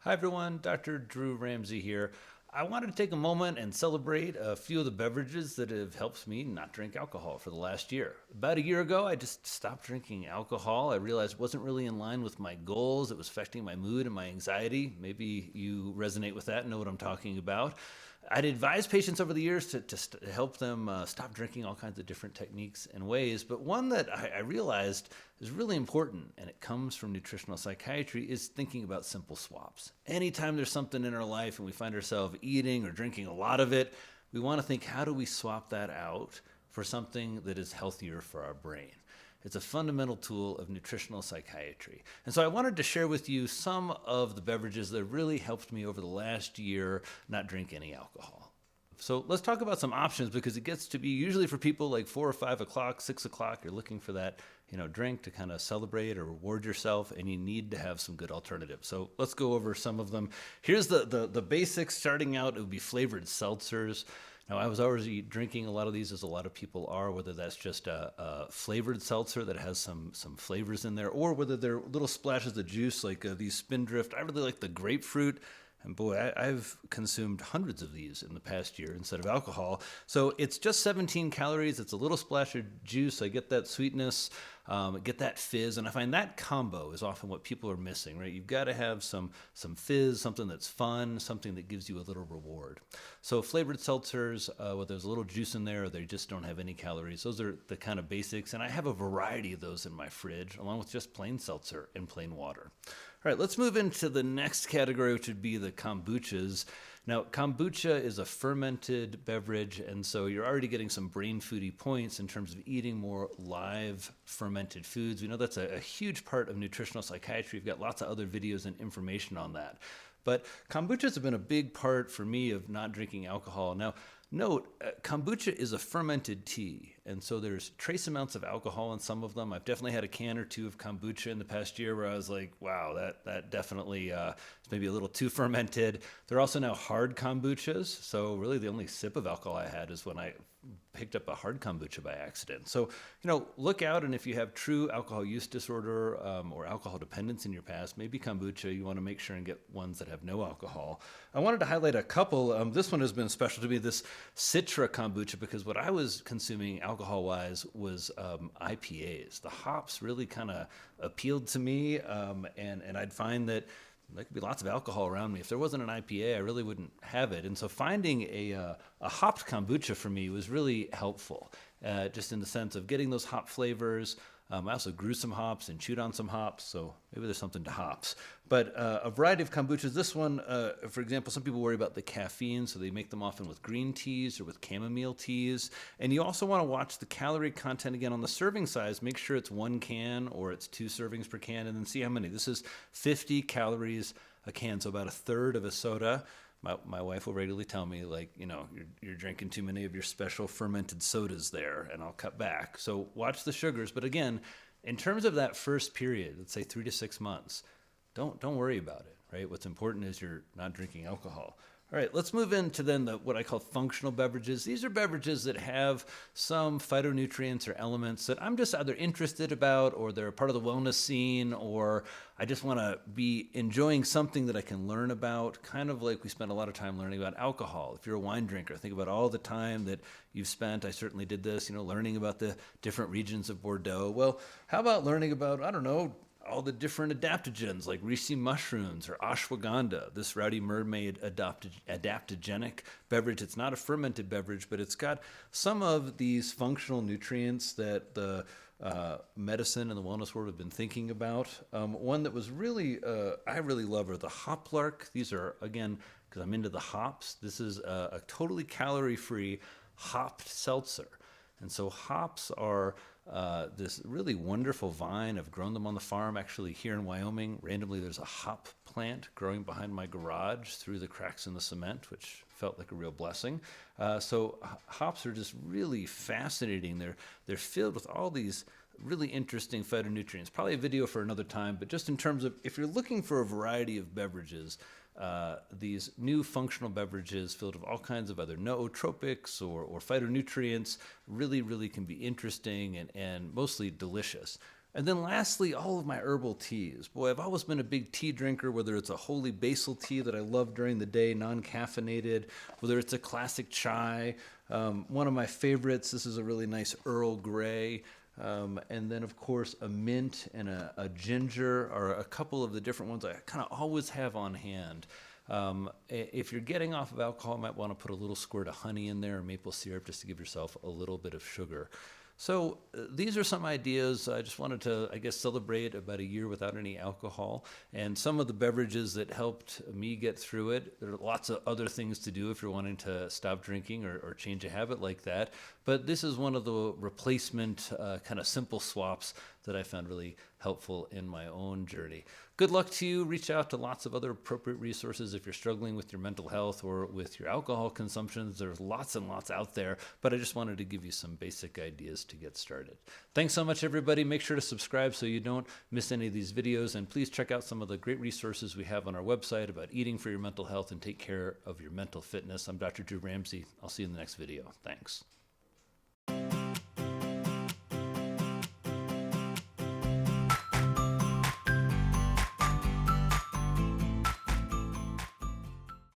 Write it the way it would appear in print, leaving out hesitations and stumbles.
Hi everyone, Dr. Drew Ramsey here. I wanted to take a moment and celebrate a few of the beverages that have helped me not drink alcohol for the last year. About a year ago, I just stopped drinking alcohol. I realized it wasn't really in line with my goals. It was affecting my mood and my anxiety. Maybe you resonate with that and know what I'm talking about. I'd advise patients over the years to help them stop drinking all kinds of different techniques and ways, but one that I realized is really important, and it comes from nutritional psychiatry, is thinking about simple swaps. Anytime there's something in our life and we find ourselves eating or drinking a lot of it, we want to think, how do we swap that out for something that is healthier for our brain? It's a fundamental tool of nutritional psychiatry. And so I wanted to share with you some of the beverages that have really helped me over the last year not drink any alcohol. So let's talk about some options, because it gets to be usually for people like 4 or 5 o'clock, 6 o'clock, you're looking for that drink to kind of celebrate or reward yourself, and you need to have some good alternatives. So let's go over some of them. Here's the basics. Starting out, it would be flavored seltzers. Now, I was already drinking a lot of these, as a lot of people are, whether that's just a flavored seltzer that has some flavors in there, or whether they're little splashes of juice like these Spindrift. I really like the grapefruit. And boy, I've consumed hundreds of these in the past year instead of alcohol. So it's just 17 calories. It's a little splash of juice. I get that sweetness, get that fizz. And I find that combo is often what people are missing, right? You've got to have some fizz, something that's fun, something that gives you a little reward. So flavored seltzers, whether there's a little juice in there or they just don't have any calories, those are the kind of basics. And I have a variety of those in my fridge, along with just plain seltzer and plain water. All right, let's move into the next category, which would be the kombuchas. Now, kombucha is a fermented beverage, and so you're already getting some brain foodie points in terms of eating more live fermented foods. We know that's a huge part of nutritional psychiatry. We've got lots of other videos and information on that. But kombuchas have been a big part for me of not drinking alcohol. Now, note, kombucha is a fermented tea, and so there's trace amounts of alcohol in some of them. I've definitely had a can or two of kombucha in the past year where I was like, wow, that definitely is maybe a little too fermented. There are also now hard kombuchas, so really the only sip of alcohol I had is when I picked up a hard kombucha by accident. So, look out, and if you have true alcohol use disorder or alcohol dependence in your past, maybe kombucha, you want to make sure and get ones that have no alcohol. I wanted to highlight a couple. This one has been special to me, this Citra kombucha, because what I was consuming alcohol-wise was IPAs. The hops really kind of appealed to me, and I'd find that there could be lots of alcohol around me. If there wasn't an IPA, I really wouldn't have it. And so finding a hopped kombucha for me was really helpful, just in the sense of getting those hop flavors. I also grew some hops and chewed on some hops, so maybe there's something to hops. But a variety of kombuchas. This one, for example, some people worry about the caffeine, so they make them often with green teas or with chamomile teas. And you also want to watch the calorie content again on the serving size. Make sure it's 1 can or it's 2 servings per can, and then see how many. This is 50 calories a can, so about a third of a soda. My wife will regularly tell me, like, you're drinking too many of your special fermented sodas there, and I'll cut back. So watch the sugars. But again, in terms of that first period, let's say 3 to 6 months, don't worry about it, right? What's important is you're not drinking alcohol. All right, let's move into then what I call functional beverages. These are beverages that have some phytonutrients or elements that I'm just either interested about, or they're part of the wellness scene, or I just want to be enjoying something that I can learn about, kind of like we spend a lot of time learning about alcohol. If you're a wine drinker, think about all the time that you've spent, I certainly did this, learning about the different regions of Bordeaux. Well, how about learning about, I don't know, all the different adaptogens like reishi mushrooms or ashwagandha, this Rowdy Mermaid adaptogenic beverage. It's not a fermented beverage, but it's got some of these functional nutrients that the medicine and the wellness world have been thinking about. One that was really, I really love are the Hoplark. These are, again, because I'm into the hops, this is a totally calorie-free hopped seltzer. And so hops are this really wonderful vine. I've grown them on the farm, actually, here in Wyoming. Randomly, there's a hop plant growing behind my garage through the cracks in the cement, which felt like a real blessing. So hops are just really fascinating. They're filled with all these really interesting phytonutrients. Probably a video for another time, but just in terms of if you're looking for a variety of beverages, these new functional beverages filled with all kinds of other nootropics or phytonutrients really, really can be interesting and mostly delicious. And then lastly, all of my herbal teas. Boy, I've always been a big tea drinker, whether it's a holy basil tea that I love during the day, non-caffeinated, whether it's a classic chai. One of my favorites, this is a really nice Earl Grey. And then, of course, a mint and a ginger are a couple of the different ones I kind of always have on hand. If you're getting off of alcohol, you might want to put a little squirt of honey in there or maple syrup just to give yourself a little bit of sugar. So these are some ideas. I just wanted to, I guess, celebrate about a year without any alcohol and some of the beverages that helped me get through it. There are lots of other things to do if you're wanting to stop drinking or change a habit like that. But this is one of the replacement kind of simple swaps that I found really helpful in my own journey. Good luck to you. Reach out to lots of other appropriate resources if you're struggling with your mental health or with your alcohol consumptions. There's lots and lots out there, but I just wanted to give you some basic ideas to get started. Thanks so much, everybody. Make sure to subscribe so you don't miss any of these videos, and please check out some of the great resources we have on our website about eating for your mental health and take care of your mental fitness. I'm Dr. Drew Ramsey. I'll see you in the next video. Thanks.